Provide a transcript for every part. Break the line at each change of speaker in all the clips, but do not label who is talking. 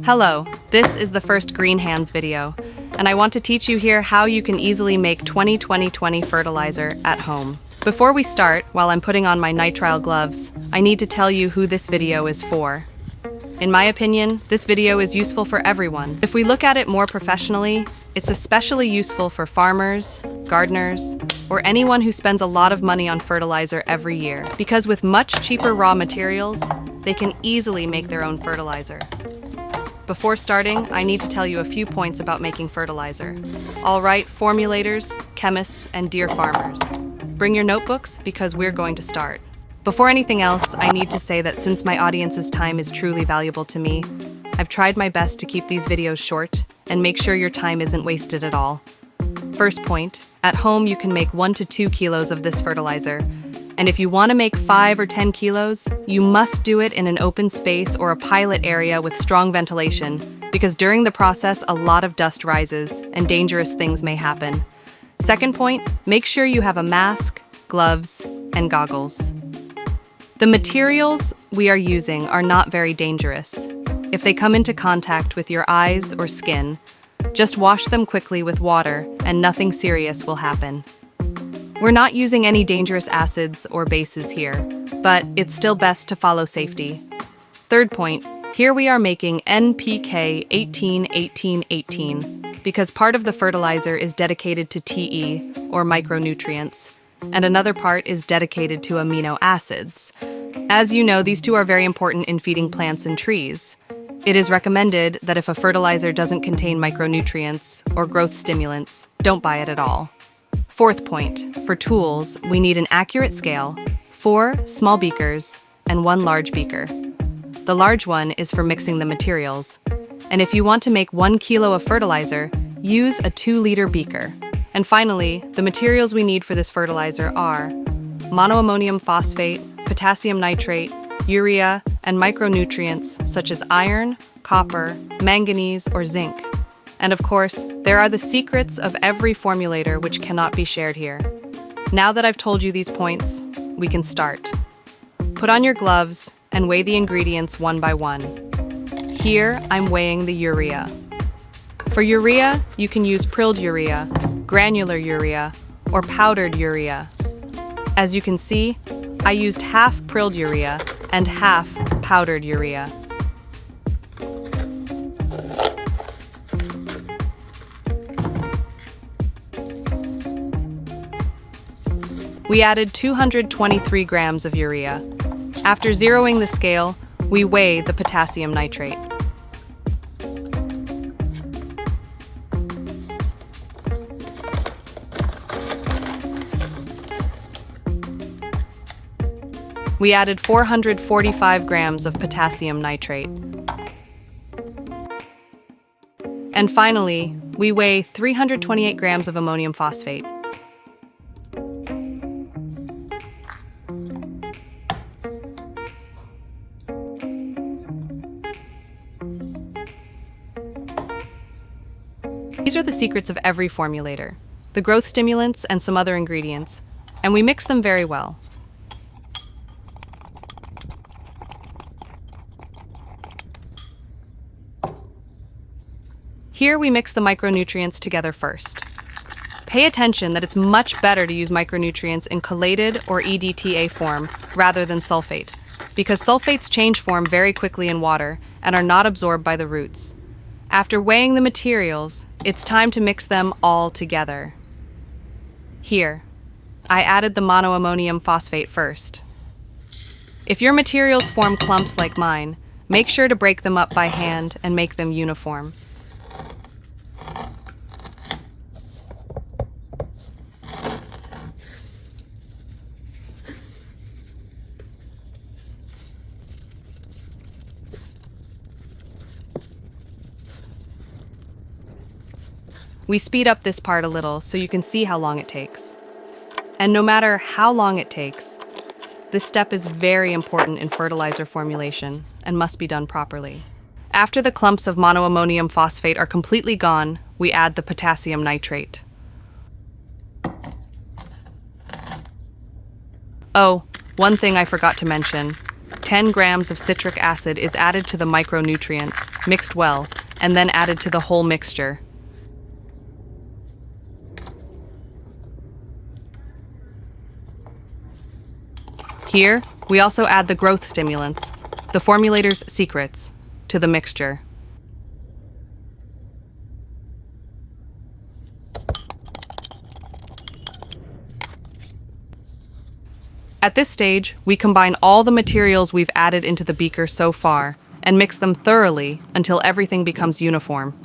Hello, this is the first Greenhands video, and I want to teach you here how you can easily make 20-20-20 fertilizer at home. Before we start, while I'm putting on my nitrile gloves, I need to tell you who this video is for. In my opinion, this video is useful for everyone. If we look at it more professionally, it's especially useful for farmers, gardeners, or anyone who spends a lot of money on fertilizer every year. Because with much cheaper raw materials, they can easily make their own fertilizer. Before starting, I need to tell you a few points about making fertilizer. All right, formulators, chemists, and dear farmers. Bring your notebooks because we're going to start. Before anything else, I need to say that since my audience's time is truly valuable to me, I've tried my best to keep these videos short and make sure your time isn't wasted at all. First point, at home you can make 1 to 2 kilos of this fertilizer. And if you want to make 5 or 10 kilos, you must do it in an open space or a pilot area with strong ventilation, because during the process a lot of dust rises and dangerous things may happen. Second point, make sure you have a mask, gloves, and goggles. The materials we are using are not very dangerous. If they come into contact with your eyes or skin, just wash them quickly with water and nothing serious will happen. We're not using any dangerous acids or bases here, but it's still best to follow safety. Third point, here we are making NPK 18-18-18 because part of the fertilizer is dedicated to TE, or micronutrients, and another part is dedicated to amino acids. As you know, these two are very important in feeding plants and trees. It is recommended that if a fertilizer doesn't contain micronutrients or growth stimulants, don't buy it at all. Fourth point, for tools, we need an accurate scale, 4 small beakers, and 1 large beaker. The large one is for mixing the materials. And if you want to make 1 kilo of fertilizer, use a 2-liter beaker. And finally, the materials we need for this fertilizer are monoammonium phosphate, potassium nitrate, urea, and micronutrients such as iron, copper, manganese, or zinc. And of course, there are the secrets of every formulator which cannot be shared here. Now that I've told you these points, we can start. Put on your gloves and weigh the ingredients one by one. Here, I'm weighing the urea. For urea, you can use prilled urea, granular urea, or powdered urea. As you can see, I used half prilled urea and half powdered urea. We added 223 grams of urea. After zeroing the scale, we weigh the potassium nitrate. We added 445 grams of potassium nitrate. And finally, we weigh 328 grams of ammonium phosphate. These are the secrets of every formulator, the growth stimulants and some other ingredients, and we mix them very well. Here we mix the micronutrients together first. Pay attention that it's much better to use micronutrients in chelated or EDTA form rather than sulfate, because sulfates change form very quickly in water and are not absorbed by the roots. After weighing the materials, it's time to mix them all together. Here, I added the monoammonium phosphate first. If your materials form clumps like mine, make sure to break them up by hand and make them uniform. We speed up this part a little so you can see how long it takes. And no matter how long it takes, this step is very important in fertilizer formulation and must be done properly. After the clumps of monoammonium phosphate are completely gone, we add the potassium nitrate. Oh, one thing I forgot to mention. 10 grams of citric acid is added to the micronutrients, mixed well, and then added to the whole mixture. Here, we also add the growth stimulants, the formulator's secrets, to the mixture. At this stage, we combine all the materials we've added into the beaker so far and mix them thoroughly until everything becomes uniform.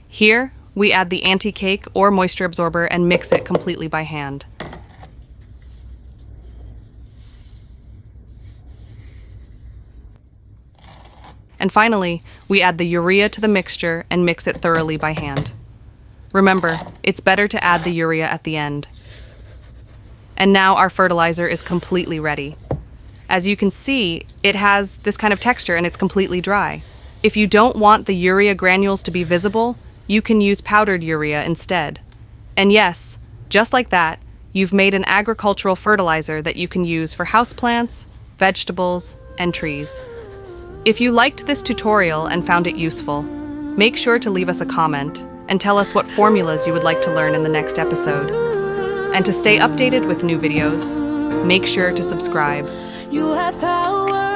Here, we add the anti-cake or moisture absorber and mix it completely by hand. And finally, we add the urea to the mixture and mix it thoroughly by hand. Remember, it's better to add the urea at the end. And now our fertilizer is completely ready. As you can see, it has this kind of texture and it's completely dry. If you don't want the urea granules to be visible, you can use powdered urea instead. And yes, just like that, you've made an agricultural fertilizer that you can use for houseplants, vegetables, and trees. If you liked this tutorial and found it useful, make sure to leave us a comment and tell us what formulas you would like to learn in the next episode. And to stay updated with new videos, make sure to subscribe.
You have power.